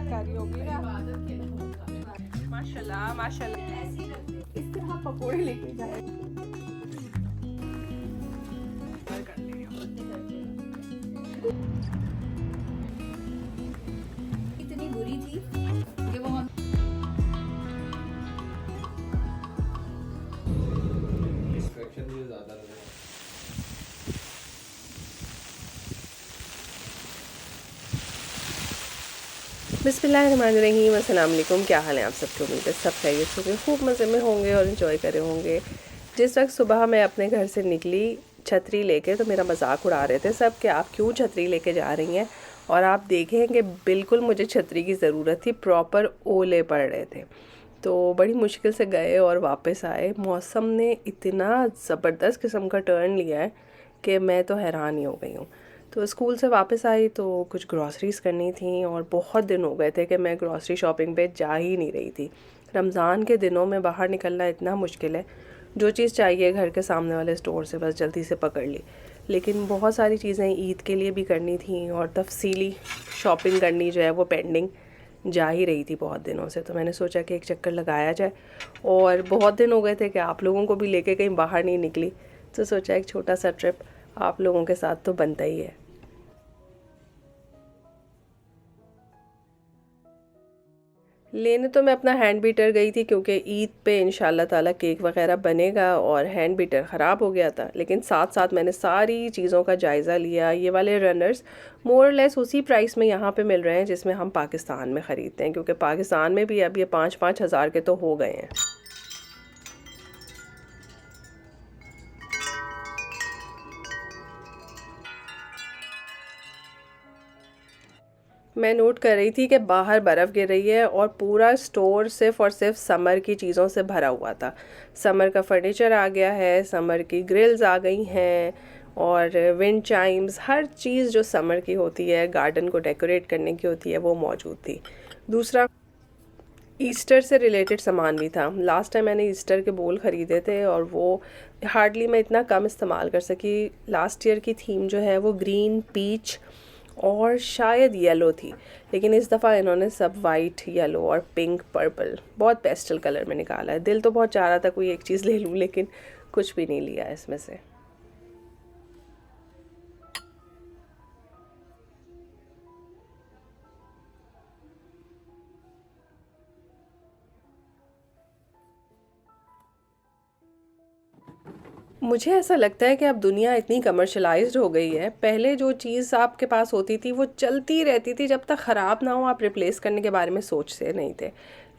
तरकारी होगी ना। माशाल्लाह माशाल्लाह। इस तरह पकोड़े लेके जाए। इतनी बुरी थी कि वो हम डिस्ट्रैक्शन भी ज़्यादा लगे। बिस्मिल्लाहिर्रहमानिर्रहीम, अस्सलाम वालेकुम। क्या हाल है आप सबके? उम्मीद है सब खैरियत से होंगे, खूब मज़े में होंगे और इन्जॉय करे होंगे। जिस वक्त सुबह मैं अपने घर से निकली छतरी लेके, तो मेरा मजाक उड़ा रहे थे सब कि आप क्यों छतरी लेके जा रही हैं। और आप देखें कि बिल्कुल मुझे छतरी की ज़रूरत थी, प्रॉपर ओले पड़ रहे थे। तो बड़ी मुश्किल से गए और वापस आए। मौसम ने इतना ज़बरदस्त किस्म का टर्न लिया है कि मैं तो हैरान ही हो गई हूँ। तो स्कूल से वापस आई तो कुछ ग्रॉसरीज़ करनी थी और बहुत दिन हो गए थे कि मैं ग्रॉसरी शॉपिंग पे जा ही नहीं रही थी। रमज़ान के दिनों में बाहर निकलना इतना मुश्किल है, जो चीज़ चाहिए घर के सामने वाले स्टोर से बस जल्दी से पकड़ ली। लेकिन बहुत सारी चीज़ें ईद के लिए भी करनी थी और तफसीली शॉपिंग करनी जो है वो पेंडिंग जा ही रही थी बहुत दिनों से। तो मैंने सोचा कि एक चक्कर लगाया जाए, और बहुत दिन हो गए थे कि आप लोगों को भी लेके कहीं बाहर नहीं निकली, तो सोचा एक छोटा सा ट्रिप आप लोगों के साथ तो बनता ही है। लेने तो मैं अपना हैंड बीटर गई थी, क्योंकि ईद पे इंशाल्लाह ताला केक वगैरह बनेगा, और हैंड बीटर ख़राब हो गया था। लेकिन साथ साथ मैंने सारी चीज़ों का जायज़ा लिया। ये वाले रनर्स मोर लेस उसी प्राइस में यहाँ पे मिल रहे हैं जिसमें हम पाकिस्तान में ख़रीदते हैं, क्योंकि पाकिस्तान में भी अब ये 5-5 हज़ार के तो हो गए हैं। मैं नोट कर रही थी कि बाहर बर्फ़ गिर रही है और पूरा स्टोर सिर्फ़ और सिर्फ समर की चीज़ों से भरा हुआ था। समर का फर्नीचर आ गया है, समर की ग्रिल्स आ गई हैं, और विंड चाइम्स, हर चीज़ जो समर की होती है, गार्डन को डेकोरेट करने की होती है, वो मौजूद थी। दूसरा, ईस्टर से रिलेटेड सामान भी था। लास्ट टाइम मैंने ईस्टर के बोल ख़रीदे थे और वो हार्डली मैं इतना कम इस्तेमाल कर सकी। लास्ट ईयर की थीम जो है वो ग्रीन, पीच और शायद येलो थी, लेकिन इस दफ़ा इन्होंने सब वाइट, येलो और पिंक, पर्पल, बहुत पेस्टल कलर में निकाला है। दिल तो बहुत चाह रहा था कोई एक चीज़ ले लूँ, लेकिन कुछ भी नहीं लिया इसमें से। मुझे ऐसा लगता है कि अब दुनिया इतनी कमर्शलाइज्ड हो गई है। पहले जो चीज़ आपके पास होती थी वो चलती रहती थी, जब तक ख़राब ना हो आप रिप्लेस करने के बारे में सोचते नहीं थे।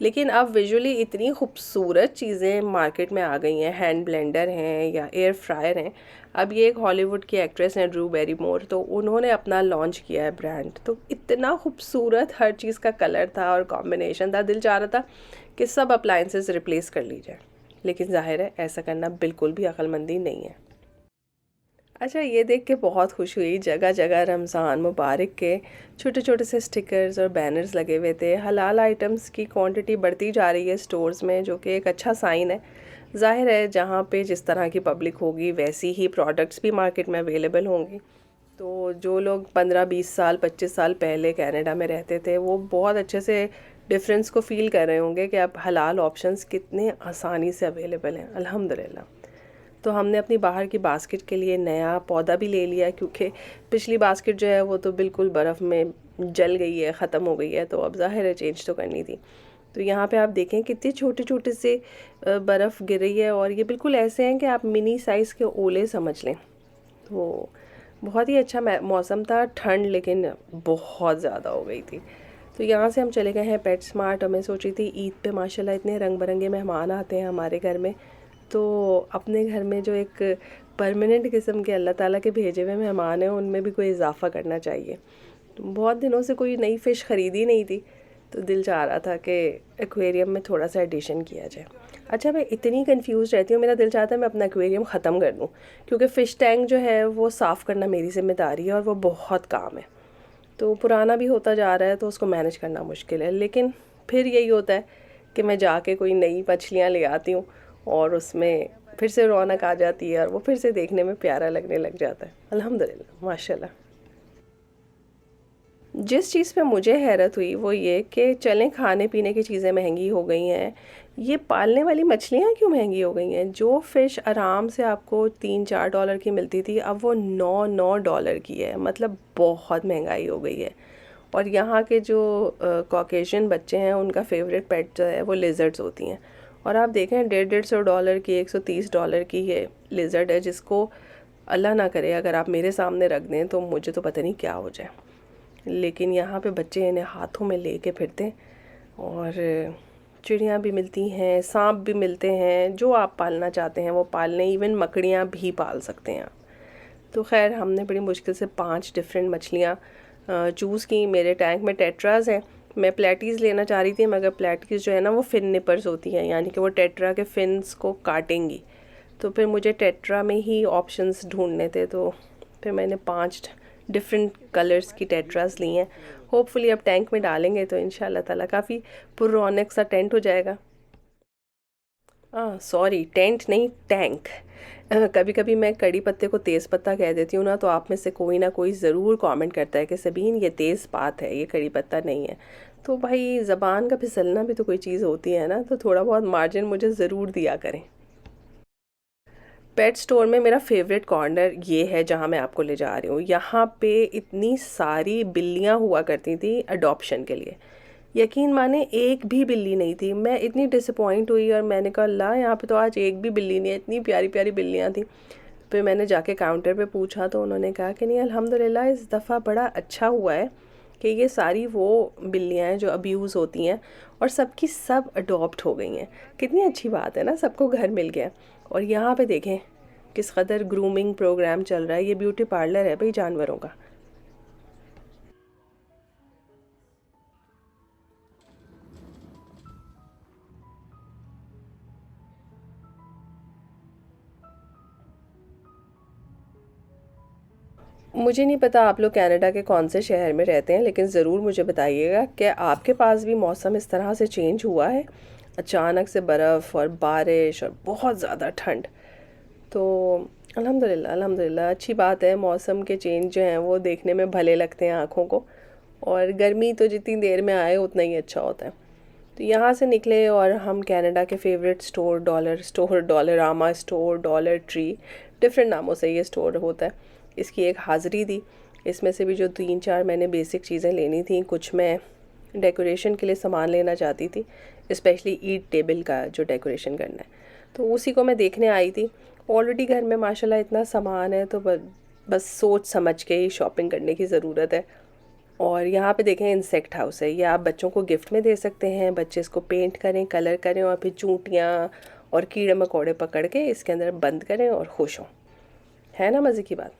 लेकिन अब विजुअली इतनी खूबसूरत चीज़ें मार्केट में आ गई हैं, हैंड ब्लेंडर हैं या एयर फ्रायर हैं। अब ये एक हॉलीवुड की एक्ट्रेस हैं, ड्रू बैरीमोर, तो उन्होंने अपना लॉन्च किया है ब्रांड। तो इतना खूबसूरत हर चीज़ का कलर था और कॉम्बिनेशन था, दिल चाह रहा था कि सब अप्लाइंसेस रिप्लेस कर ली जाए। लेकिन ज़ाहिर है ऐसा करना बिल्कुल भी अक्लमंदी नहीं है। अच्छा, ये देख के बहुत खुश हुई, जगह जगह रमज़ान मुबारक के छोटे छोटे से स्टिकर्स और बैनर्स लगे हुए थे। हलाल आइटम्स की क्वांटिटी बढ़ती जा रही है स्टोर्स में, जो कि एक अच्छा साइन है। ज़ाहिर है जहाँ पे जिस तरह की पब्लिक होगी वैसी ही प्रोडक्ट्स भी मार्केट में अवेलेबल होंगी। तो जो लोग 15-20 साल 25 साल पहले कनाडा में रहते थे, वो बहुत अच्छे से डिफरेंस को फ़ील कर रहे होंगे कि अब हलाल ऑप्शंस कितने आसानी से अवेलेबल हैं, अल्हम्दुलिल्लाह। तो हमने अपनी बाहर की बास्केट के लिए नया पौधा भी ले लिया, क्योंकि पिछली बास्केट जो है वो तो बिल्कुल बर्फ़ में जल गई है, ख़त्म हो गई है। तो अब ज़ाहिर है चेंज तो करनी थी। तो यहाँ पे आप देखें कितने छोटे छोटे से बर्फ़ गिर रही है, और ये बिल्कुल ऐसे हैं कि आप मिनी साइज़ के ओले समझ लें। तो बहुत ही अच्छा मौसम था, ठंड लेकिन बहुत ज़्यादा हो गई थी। तो यहाँ से हम चले गए हैं पेट स्मार्ट, और मैं सोच रही थी ईद पे माशाल्लाह इतने रंग बिरंगे मेहमान आते हैं हमारे घर में, तो अपने घर में जो एक परमानेंट किस्म के अल्लाह ताला के भेजे हुए मेहमान हैं उनमें भी कोई इजाफ़ा करना चाहिए। तो बहुत दिनों से कोई नई फ़िश ख़रीदी नहीं थी, तो दिल चाह रहा था कि एक्वेरियम में थोड़ा सा एडिशन किया जाए। अच्छा, मैं इतनी कंफ्यूज रहती हूँ, मेरा दिल चाहता है मैं अपना एक्वेरियम ख़त्म कर दूँ, क्योंकि फ़िश टैंक जो है वो साफ़ करना मेरी ज़िम्मेदारी है और वो बहुत काम है। तो पुराना भी होता जा रहा है तो उसको मैनेज करना मुश्किल है। लेकिन फिर यही होता है कि मैं जाके कोई नई मछलियाँ ले आती हूँ और उसमें फिर से रौनक आ जाती है और वो फिर से देखने में प्यारा लगने लग जाता है। अल्हम्दुलिल्लाह, माशाल्लाह। जिस चीज़ पे मुझे हैरत हुई वो ये कि चलें खाने पीने की चीज़ें महंगी हो गई हैं, ये पालने वाली मछलियाँ क्यों महंगी हो गई हैं। जो फ़िश आराम से आपको $3-4 की मिलती थी अब वो $9 की है, मतलब बहुत महंगाई हो गई है। और यहाँ के जो कॉकेशियन बच्चे हैं उनका फेवरेट पेट जो है वो लिजर्ड्स होती हैं। और आप देखें $150-150 की, $130 की ये लिजर्ड है, जिसको अल्लाह ना करे अगर आप मेरे सामने रख दें तो मुझे तो पता नहीं क्या हो जाए। लेकिन यहाँ पे बच्चे इन्हें हाथों में लेके फिरते हैं। और चिड़ियाँ भी मिलती हैं, सांप भी मिलते हैं, जो आप पालना चाहते हैं वो पाल लें, इवन मकड़ियाँ भी पाल सकते हैं आप। तो खैर हमने बड़ी मुश्किल से 5 डिफरेंट मछलियाँ चूज़ की। मेरे टैंक में टेट्रास हैं, मैं प्लेटीज़ लेना चाह रही थी, मगर प्लेटीज़ जो है ना वो फिन निपर्स होती हैं, यानी कि वो टेट्रा के फिन्स को काटेंगी। तो फिर मुझे टेट्रा में ही ऑप्शंस ढूंढने थे, तो फिर मैंने 5 डिफरेंट कलर्स की टेट्रास ली हैं। होपफुली अब टैंक में डालेंगे तो इंशाल्लाह ताला काफ़ी पुरौनक सा टेंट हो जाएगा। सॉरी, टेंट नहीं, टैंक। कभी कभी मैं कड़ी पत्ते को तेज़ पत्ता कह देती हूँ ना, तो आप में से कोई ना कोई ज़रूर कमेंट करता है कि सबीन ये तेज़ पात है, ये कड़ी पत्ता नहीं है। तो भाई ज़बान का फिसलना भी तो कोई चीज़ होती है ना, तो थोड़ा बहुत मार्जिन मुझे ज़रूर दिया करें। पेट स्टोर में मेरा फेवरेट कॉर्नर ये है जहाँ मैं आपको ले जा रही हूँ। यहाँ पे इतनी सारी बिल्लियाँ हुआ करती थी अडॉप्शन के लिए, यकीन माने एक भी बिल्ली नहीं थी। मैं इतनी डिसअपॉइंट हुई और मैंने कहा अल्लाह, यहाँ पे तो आज एक भी बिल्ली नहीं है, इतनी प्यारी प्यारी बिल्लियाँ थी। फिर मैंने जाके काउंटर पे पूछा तो उन्होंने कहा कि नहीं अल्हम्दुलिल्लाह इस दफ़ा बड़ा अच्छा हुआ है कि ये सारी वो बिल्लियाँ हैं जो अब्यूज़ होती हैं और सबकी सब अडॉप्ट हो गई हैं। कितनी अच्छी बात है ना, सबको घर मिल गया। और यहाँ पे देखें किस कदर ग्रूमिंग प्रोग्राम चल रहा है, ये ब्यूटी पार्लर है भाई जानवरों का। मुझे नहीं पता आप लोग कनाडा के कौन से शहर में रहते हैं, लेकिन ज़रूर मुझे बताइएगा कि आपके पास भी मौसम इस तरह से चेंज हुआ है, अचानक से बर्फ़ और बारिश और बहुत ज़्यादा ठंड। तो अल्हम्दुलिल्लाह अल्हम्दुलिल्लाह अच्छी बात है, मौसम के चेंज जो हैं वो देखने में भले लगते हैं आँखों को। और गर्मी तो जितनी देर में आए उतना ही अच्छा होता है। तो यहाँ से निकले और हम कनाडा के favourite store dollar store, Dollarama store, dollar tree, different नामों से ये स्टोर होता है, इसकी एक हाज़िरी दी। इसमें से भी जो 3-4 मैंने बेसिक चीज़ें लेनी थी, कुछ मैं डेकोरेशन के लिए सामान लेना चाहती थी, स्पेशली ईद टेबल का जो डेकोरेशन करना है, तो उसी को मैं देखने आई थी। ऑलरेडी घर में माशाल्लाह इतना सामान है, तो बस सोच समझ के ही शॉपिंग करने की ज़रूरत है। और यहाँ पे देखें इंसेक्ट हाउस है, ये आप बच्चों को गिफ्ट में दे सकते हैं, बच्चे इसको पेंट करें, कलर करें और फिर चूंटियाँ और कीड़े मकोड़े पकड़ के इसके अंदर बंद करें और खुश हों। है ना मज़े की बात।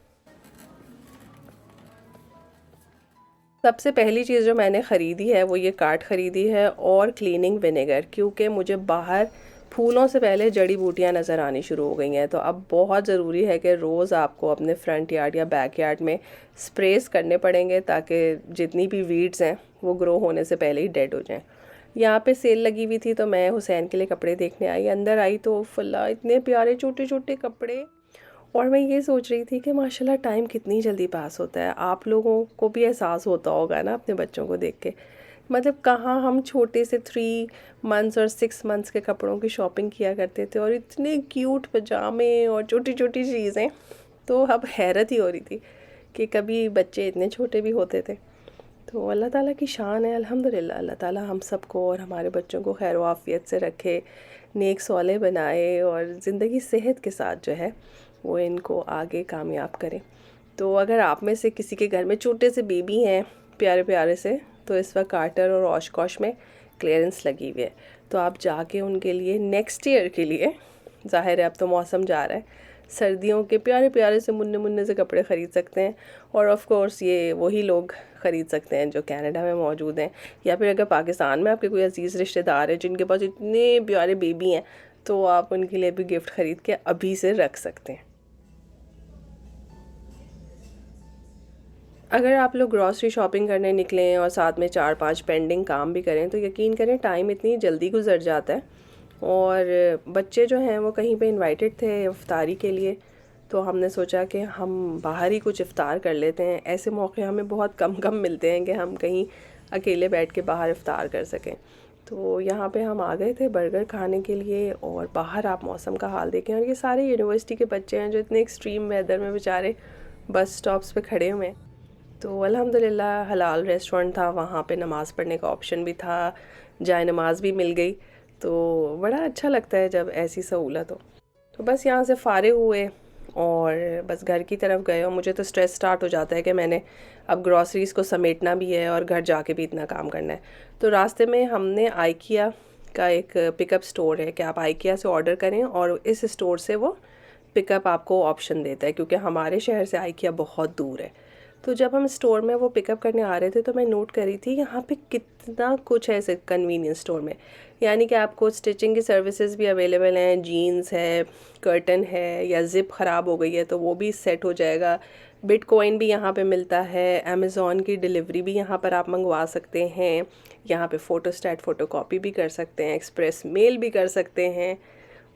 सबसे पहली चीज़ जो मैंने ख़रीदी है वो ये कार्ट ख़रीदी है और क्लीनिंग विनेगर, क्योंकि मुझे बाहर फूलों से पहले जड़ी बूटियां नज़र आनी शुरू हो गई हैं। तो अब बहुत ज़रूरी है कि रोज़ आपको अपने फ्रंट यार्ड या बैक यार्ड में स्प्रेस करने पड़ेंगे, ताकि जितनी भी वीड्स हैं वो ग्रो होने से पहले ही डेड हो जाएं। यहाँ पे सेल लगी हुई थी तो मैं हुसैन के लिए कपड़े देखने आई। अंदर आई तो फल्ला इतने प्यारे छोटे छोटे कपड़े, और मैं ये सोच रही थी कि माशाल्लाह टाइम कितनी जल्दी पास होता है। आप लोगों को भी एहसास होता होगा ना अपने बच्चों को देख के, मतलब कहाँ हम छोटे से 3 मंथ्स और 6 मंथ्स के कपड़ों की शॉपिंग किया करते थे, और इतने क्यूट पजामे और छोटी छोटी चीज़ें। तो अब हैरत ही हो रही थी कि कभी बच्चे इतने छोटे भी होते थे। तो अल्लाह ताला की शान है, अल्हम्दुलिल्लाह। अल्लाह ताला हम सबको और हमारे बच्चों को खैर आफियत से रखे, नेक सौले बनाए और ज़िंदगी सेहत के साथ जो है वो इनको आगे कामयाब करें। तो अगर आप में से किसी के घर में छोटे से बेबी हैं प्यारे प्यारे से, तो इस वक्त कार्टर और ओशकॉश में क्लियरेंस लगी हुई है, तो आप जाके उनके लिए नेक्स्ट ईयर के लिए, ज़ाहिर है अब तो मौसम जा रहा है, सर्दियों के प्यारे प्यारे से मुन्ने मुन्ने से कपड़े ख़रीद सकते हैं। और ऑफ़ कोर्स ये वही लोग ख़रीद सकते हैं जो कनाडा में मौजूद हैं, या फिर अगर पाकिस्तान में आपके कोई अजीज़ रिश्तेदार हैं जिनके पास इतने प्यारे बेबी हैं, तो आप उनके लिए भी गिफ्ट ख़रीद के अभी से रख सकते हैं। अगर आप लोग ग्रॉसरी शॉपिंग करने निकलें और साथ में 4-5 पेंडिंग काम भी करें, तो यकीन करें टाइम इतनी जल्दी गुजर जाता है। और बच्चे जो हैं वो कहीं पे इनवाइटेड थे इफ्तारी के लिए, तो हमने सोचा कि हम बाहर ही कुछ इफ़्तार कर लेते हैं। ऐसे मौके हमें बहुत कम कम मिलते हैं कि हम कहीं अकेले बैठ के बाहर इफ़्तार कर सकें। तो यहाँ पे हम आ गए थे बर्गर खाने के लिए, और बाहर आप मौसम का हाल देखें, और ये सारे यूनिवर्सिटी के बच्चे हैं जो इतने एक्सट्रीम वेदर में बेचारे बस स्टॉप्स पे खड़े हुए हैं। तो अल्हम्दुलिल्लाह हलाल रेस्टोरेंट था, वहाँ पे नमाज़ पढ़ने का ऑप्शन भी था, जाए नमाज भी मिल गई। तो बड़ा अच्छा लगता है जब ऐसी सहूलत हो। तो बस यहाँ से फ़ारिग हुए और बस घर की तरफ गए, और मुझे तो स्ट्रेस स्टार्ट हो जाता है कि मैंने अब ग्रॉसरीज़ को समेटना भी है और घर जाके भी इतना काम करना है। तो रास्ते में हमने आइकिया का एक पिकअप स्टोर है कि आप आइकिया से ऑर्डर करें और इस स्टोर से वो पिकअप आपको ऑप्शन देता है, क्योंकि हमारे शहर से आइकिया बहुत दूर है। तो जब हम स्टोर में वो पिकअप करने आ रहे थे तो मैं नोट करी थी यहाँ पे कितना कुछ है इस कन्वीनियंस स्टोर में। यानी कि आपको स्टिचिंग की सर्विसेज भी अवेलेबल हैं, जीन्स है, कर्टन है, या ज़िप ख़राब हो गई है तो वो भी सेट हो जाएगा। बिटकॉइन भी यहाँ पे मिलता है, अमेज़ॉन की डिलीवरी भी यहाँ पर आप मंगवा सकते हैं, यहाँ पे फ़ोटोस्टैट फ़ोटोकॉपी भी कर सकते हैं, एक्सप्रेस मेल भी कर सकते हैं।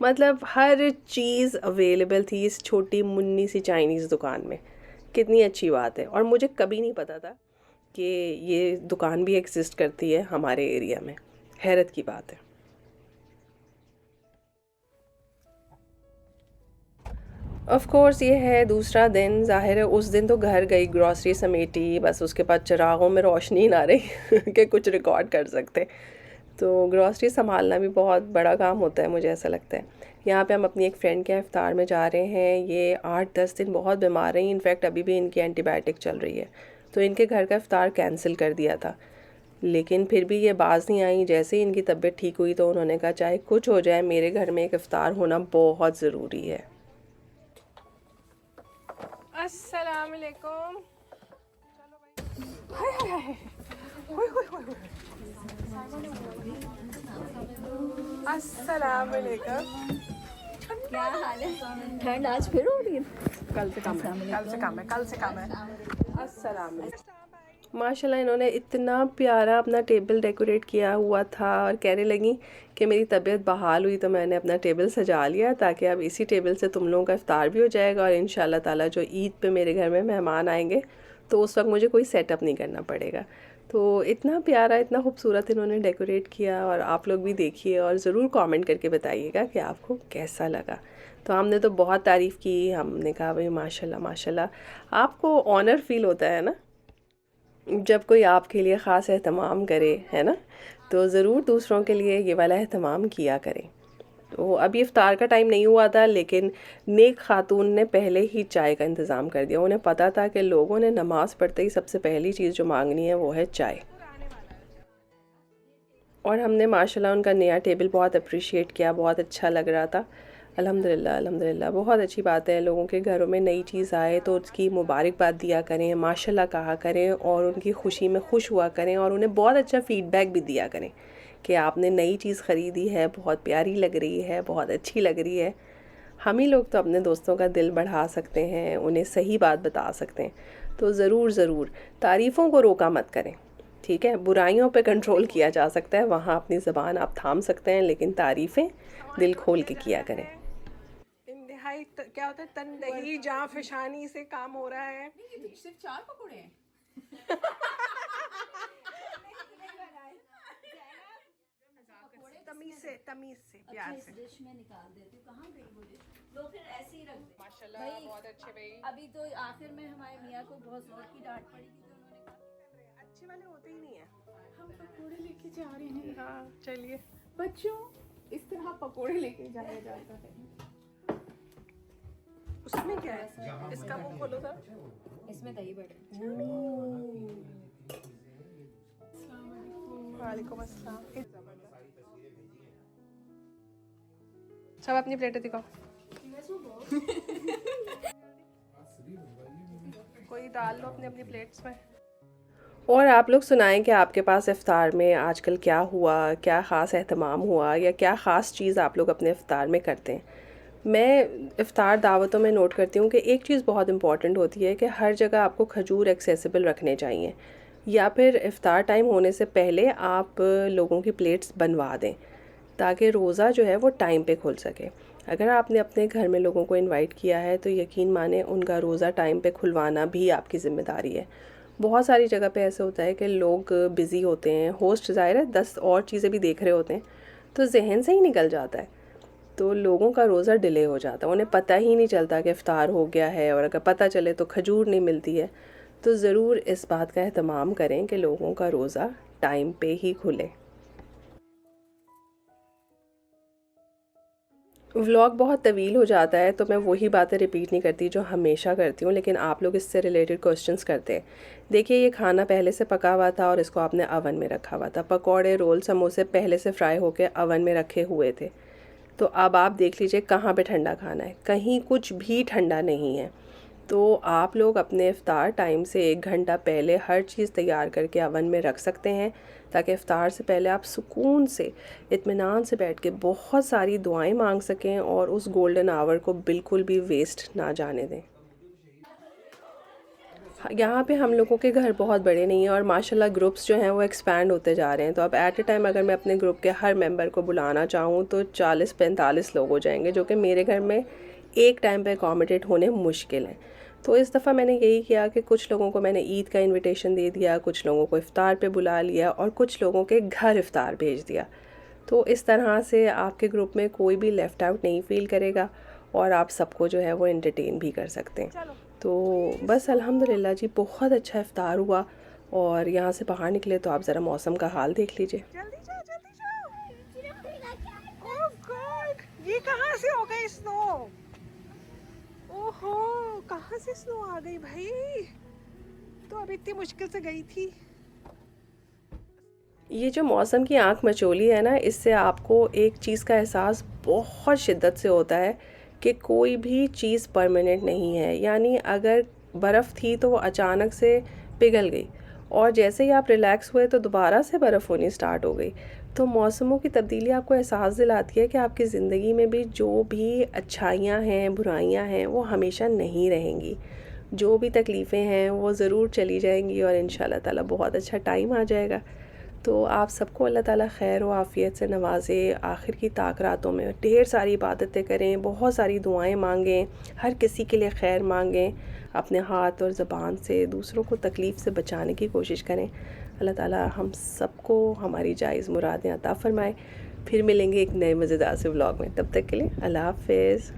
मतलब हर चीज़ अवेलेबल थी इस छोटी मुन्नी सी चाइनीज़ दुकान में। कितनी अच्छी बात है, और मुझे कभी नहीं पता था कि ये दुकान भी एग्जिस्ट करती है हमारे एरिया में। हैरत की बात है। ऑफ़ कोर्स ये है दूसरा दिन, ज़ाहिर है उस दिन तो घर गई, ग्रॉसरी समेटी, बस उसके बाद चिरागों में रोशनी ना रही कि कुछ रिकॉर्ड कर सकते। तो ग्रॉसरी संभालना भी बहुत बड़ा काम होता है, मुझे ऐसा लगता है। यहाँ पे हम अपनी एक फ़्रेंड के यहाँ इफ्तार में जा रहे हैं। ये 8-10 दिन बहुत बीमार रही, इनफैक्ट अभी भी इनकी एंटीबायोटिक चल रही है। तो इनके घर का इफ्तार कैंसिल कर दिया था, लेकिन फिर भी ये बाज़ नहीं आई। जैसे ही इनकी तबीयत ठीक हुई तो उन्होंने कहा चाहे कुछ हो जाए मेरे घर में एक इफ्तार होना बहुत ज़रूरी है। अस्सलाम वालेकुम। हाय हाय हाय, होय होय होय होय। अस्सलाम वालेकुम। क्या हाल है? ठंड आज फिर हो रही है। कल से कम है, कल से कम है, कल से कम है। अस्सलाम वालेकुम। माशाल्लाह इन्होंने इतना प्यारा अपना टेबल डेकोरेट किया हुआ था, और कहने लगी कि मेरी तबीयत बहाल हुई तो मैंने अपना टेबल सजा लिया ताकि अब इसी टेबल से तुम लोगों का इफ्तार भी हो जाएगा, और इंशाल्लाह ताला जो ईद पे मेरे घर में मेहमान आएंगे तो उस वक्त मुझे कोई सेटअप नहीं करना पड़ेगा। तो इतना प्यारा, इतना खूबसूरत इन्होंने डेकोरेट किया, और आप लोग भी देखिए और ज़रूर कमेंट करके बताइएगा कि आपको कैसा लगा। तो हमने तो बहुत तारीफ़ की, हमने कहा भाई माशाल्लाह माशाल्लाह। आपको ऑनर फील होता है ना जब कोई आपके लिए ख़ास एहतमाम करे, है ना? तो ज़रूर दूसरों के लिए ये वाला एहतमाम किया करें। तो अभी इफ्तार का टाइम नहीं हुआ था, लेकिन नेक खातून ने पहले ही चाय का इंतज़ाम कर दिया। उन्हें पता था कि लोगों ने नमाज़ पढ़ते ही सबसे पहली चीज़ जो मांगनी है वो है चाय। और हमने माशाल्लाह उनका नया टेबल बहुत अप्रिशिएट किया, बहुत अच्छा लग रहा था। अल्हम्दुलिल्लाह अल्हम्दुलिल्लाह, बहुत अच्छी बात है। लोगों के घरों में नई चीज़ आए तो उसकी मुबारकबाद दिया करें, माशाल्लाह कहा करें, और उनकी खुशी में खुश हुआ करें, और उन्हें बहुत अच्छा फ़ीडबैक भी दिया करें कि आपने नई चीज़ ख़रीदी है, बहुत प्यारी लग रही है, बहुत अच्छी लग रही है। हम ही लोग तो अपने दोस्तों का दिल बढ़ा सकते हैं, उन्हें सही बात बता सकते हैं। तो ज़रूर ज़रूर तारीफ़ों को रोका मत करें, ठीक है? बुराइयों पे कंट्रोल किया जा सकता है, वहाँ अपनी ज़बान आप थाम सकते हैं, लेकिन तारीफ़ें दिल खोल के किया करें। इंतहाई क्या होता है, तनदही जहाँ फिशानी से काम हो रहा है। सिर्फ 4 पकौड़े हैं। तमीज़ से प्यार से। डिश में निकाल देती हूँ। कहाँ गई वो डिश? लो फिर ऐसे ही रख दे। माशाल्लाह भाई, बहुत अच्छे भाई। अभी तो आखिर में हमारे मियाँ को बहुत जोर की डांट पड़ी थी, तो उन्होंने कहा अच्छे वाले होते ही नहीं है। हम पकौड़े लेके जा रहे हैं। हाँ चलिए। बच्चों, इस तरह पकौड़े लेके जाया जाता है। उसमें क्या है? इसका मुंह खोलो था। इसमें दही बड़े। वालेकुम अस्सलाम। सब अपनी प्लेटें दिखाओ। कोई डाल लो अपनी अपनी प्लेट्स में। और आप लोग सुनाएं कि आपके पास इफ्तार में आजकल क्या हुआ, क्या ख़ास एहतमाम हुआ, या क्या ख़ास चीज़ आप लोग अपने इफ्तार में करते हैं। मैं इफ्तार दावतों में नोट करती हूँ कि एक चीज़ बहुत इम्पॉर्टेंट होती है कि हर जगह आपको खजूर एक्सेसिबल रखने चाहिए, या फिर इफ्तार टाइम होने से पहले आप लोगों की प्लेट्स बनवा दें ताकि रोज़ा जो है वो टाइम पे खुल सके। अगर आपने अपने घर में लोगों को इनवाइट किया है तो यकीन माने उनका रोज़ा टाइम पे खुलवाना भी आपकी ज़िम्मेदारी है। बहुत सारी जगह पे ऐसे होता है कि लोग बिज़ी होते हैं, होस्ट ज़ाहिर है 10 और चीज़ें भी देख रहे होते हैं, तो जहन से ही निकल जाता है, तो लोगों का रोज़ा डिले हो जाता है, उन्हें पता ही नहीं चलता कि इफ़्तार हो गया है, और अगर पता चले तो खजूर नहीं मिलती है। तो ज़रूर इस बात का एहतमाम करें कि लोगों का रोज़ा टाइम पे ही खुले। व्लॉग बहुत तवील हो जाता है तो मैं वही बातें रिपीट नहीं करती जो हमेशा करती हूँ, लेकिन आप लोग इससे रिलेटेड क्वेश्चंस करते हैं। देखिए, ये खाना पहले से पका हुआ था और इसको आपने अवन में रखा हुआ था। पकौड़े, रोल, समोसे पहले से फ्राई होके अवन में रखे हुए थे। तो अब आप देख लीजिए कहाँ पे ठंडा खाना है, कहीं कुछ भी ठंडा नहीं है। तो आप लोग अपने इफ़्तार टाइम से 1 घंटा पहले हर चीज़ तैयार करके अवन में रख सकते हैं, ताकि इफ़्तार से पहले आप सुकून से, इत्मीनान से बैठ के बहुत सारी दुआएं मांग सकें और उस गोल्डन आवर को बिल्कुल भी वेस्ट ना जाने दें। यहाँ पे हम लोगों के घर बहुत बड़े नहीं हैं और माशाल्लाह ग्रुप्स जो हैं वो एक्सपैंड होते जा रहे हैं। तो अब एट ए टाइम अगर मैं अपने ग्रुप के हर मेंबर को बुलाना चाहूँ तो 40-45 लोग हो जाएंगे, जो कि मेरे घर में एक टाइम पे अकोमोडेट होने मुश्किल हैं। तो इस दफ़ा मैंने यही किया कि कुछ लोगों को मैंने ईद का इन्विटेशन दे दिया, कुछ लोगों को इफ़्तार पे बुला लिया और कुछ लोगों के घर इफ़्तार भेज दिया। तो इस तरह से आपके ग्रुप में कोई भी लेफ़्ट आउट नहीं फ़ील करेगा और आप सबको जो है वो एंटरटेन भी कर सकते हैं। तो बस अल्हम्दुलिल्लाह जी, बहुत अच्छा इफ़्तार हुआ। और यहाँ से बाहर निकले तो आप ज़रा मौसम का हाल देख लीजिए। जल्दी जाओ, जल्दी जाओ। ओह गॉड, ये कहाँ से हो गई स्नो? ओहो, कहाँ से स्नो आ गई भाई? तो अब इतनी मुश्किल से गई थी। ये जो मौसम की आंख मचोली है ना, इससे आपको एक चीज़ का एहसास बहुत शिद्दत से होता है कि कोई भी चीज़ परमानेंट नहीं है। यानी अगर बर्फ़ थी तो वो अचानक से पिघल गई, और जैसे ही आप रिलैक्स हुए तो दोबारा से बर्फ़ होनी स्टार्ट हो गई। तो मौसमों की तब्दीली आपको एहसास दिलाती है कि आपकी ज़िंदगी में भी जो भी अच्छाइयाँ हैं, बुराइयाँ हैं, वो हमेशा नहीं रहेंगी। जो भी तकलीफ़ें हैं वो ज़रूर चली जाएंगी और इंशाल्लाह ताला बहुत अच्छा टाइम आ जाएगा। तो आप सबको अल्लाह ताला खैर व आफ़ियत से नवाज़े। आखिर की ताक रातों में ढेर सारी इबादतें करें, बहुत सारी दुआएं मांगें, हर किसी के लिए खैर मांगें, अपने हाथ और ज़बान से दूसरों को तकलीफ़ से बचाने की कोशिश करें। अल्लाह ताला हम सबको हमारी जायज़ मुरादें अता फ़रमाए। फिर मिलेंगे एक नए मज़ेदार से व्लॉग में, तब तक के लिए अल्लाह हाफ़िज़।